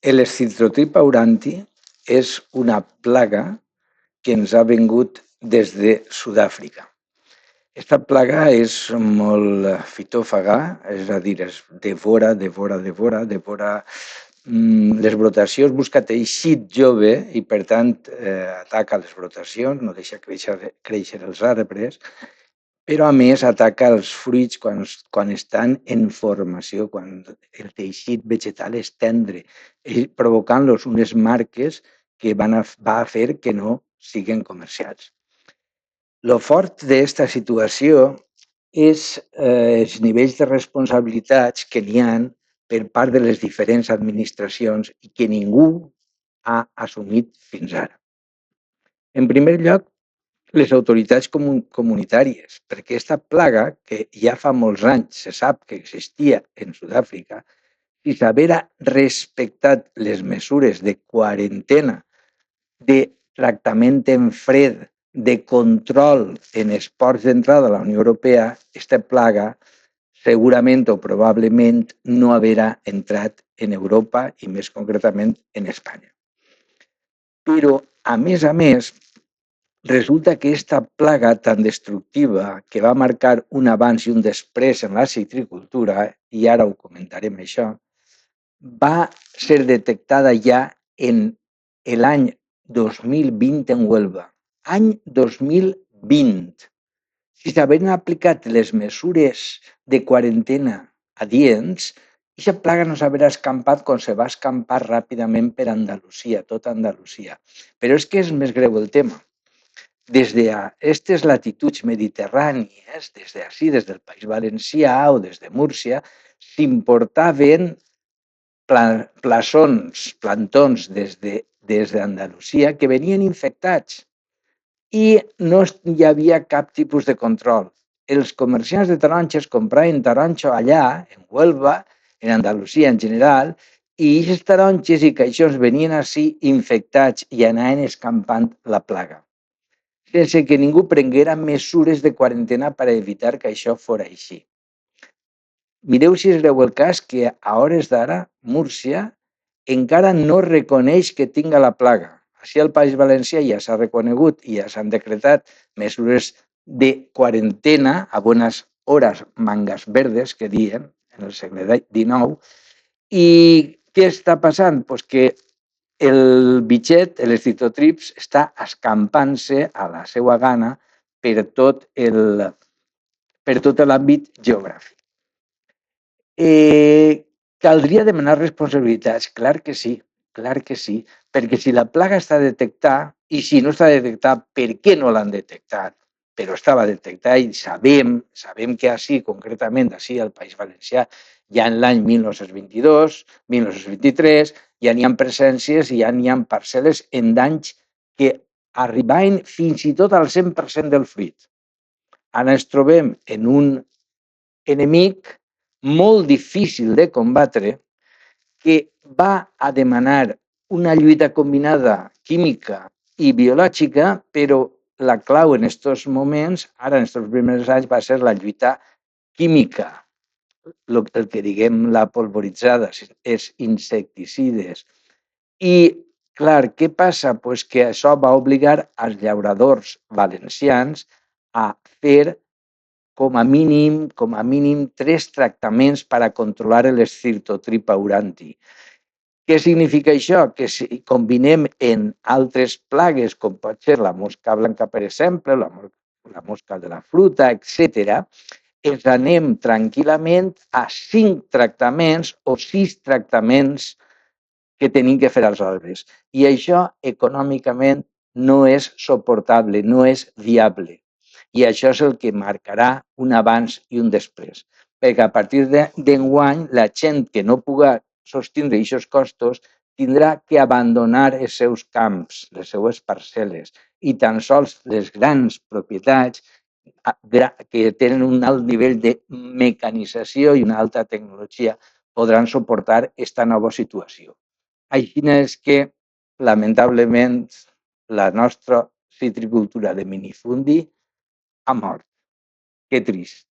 El Scistotrippa auranti és una plaga que ens ha vingut des de Sud-àfrica. Aquesta plaga és molt fitòfaga, és a dir, es devora les brotacions, busca teixit jove i, per tant, ataca les brotacions, no deixa créixer els arbres, però a més ataca els fruits quan estan en formació, quan el teixit vegetal és tendre, provocant-los unes marques que va a fer que no siguin comercials. Lo fort d'aquesta situació és els nivells de responsabilitats que n'hi ha per part de les diferents administracions i que ningú ha assumit fins ara. En primer lloc, les autoritats comunitàries, perquè aquesta plaga, que ja fa molts anys se sap que existia en Sud-àfrica, si s'haguera respectat les mesures de quarantena, de tractament en fred, de control en els ports d'entrada a la Unió Europea, aquesta plaga segurament o probablement no haurà entrat en Europa i més concretament en Espanya. Però, a més, resulta que aquesta plaga tan destructiva que va marcar un abans i un després en la citricultura, i ara ho comentarem això, va ser detectada ja en l'any 2020 en Huelva. Any 2020. Si s'havien aplicat les mesures de quarantena adients, aquesta plaga no s'haurà escampat com se va escampar ràpidament per Andalusia, tota Andalusia. Però és que és més greu el tema. Des d'aquestes latituds mediterrànies, des d'ací, des del País Valencià o des de Múrcia, s'importaven plantons des d'Andalusia que venien infectats i no hi havia cap tipus de control. Els comerciants de taronges compraven taronja allà, en Huelva, en Andalusia en general, i aquests taronges i caixons venien així infectats i anaven escampant la plaga, sense que ningú prenguera mesures de quarantena per evitar que això fos així. Mireu si es greu el cas que a hores d'ara Múrcia encara no reconeix que tinga la plaga. Així al País Valencià ja s'ha reconegut i ja s'han decretat mesures de quarantena a bones hores, mangas verdes, que diem, en el segle XIX. I què està passant? Pues que el bitxet, l'Scistotrips, està escampant-se a la seva gana per tot l'àmbit geogràfic. Caldria demanar responsabilitats? Clar que sí, perquè si la plaga està detectada i si no està detectada, per què no l'han detectat? Però estava detectada i sabem que així, concretament així al País Valencià, ja en l'any 1922, 1923, ja n'hi ha presències i ja n'hi ha parcel·les en danys que arribaven fins i tot al 100% del fruit. Ara ens trobem en un enemic molt difícil de combatre que va a demanar una lluita combinada química i biològica, però la clau en aquests moments, ara en aquests primers anys, va ser la lluita química. El que diguem la polvoritzada, és insecticides. I, clar, què passa? Pues que això va obligar als llauradors valencians a fer com a mínim 3 tractaments per a controlar l'Scistotrippa auranti. Què significa això? Que si combinem en altres plagues, com pot ser la mosca blanca, per exemple, la mosca de la fruta, etc., ens anem tranquil·lament a 5 tractaments o 6 tractaments que tenim que fer als arbres. I això econòmicament no és suportable, no és viable. I això és el que marcarà un abans i un després. Perquè a partir d'enguany, la gent que no pugui sostindre aquests costos tindrà que abandonar els seus camps, les seues parcel·les, i tan sols les grans propietats que tenen un alt nivell de mecanització i una alta tecnologia podran suportar aquesta nova situació. Així és que, lamentablement, la nostra citricultura de minifundi ha mort. Que trist.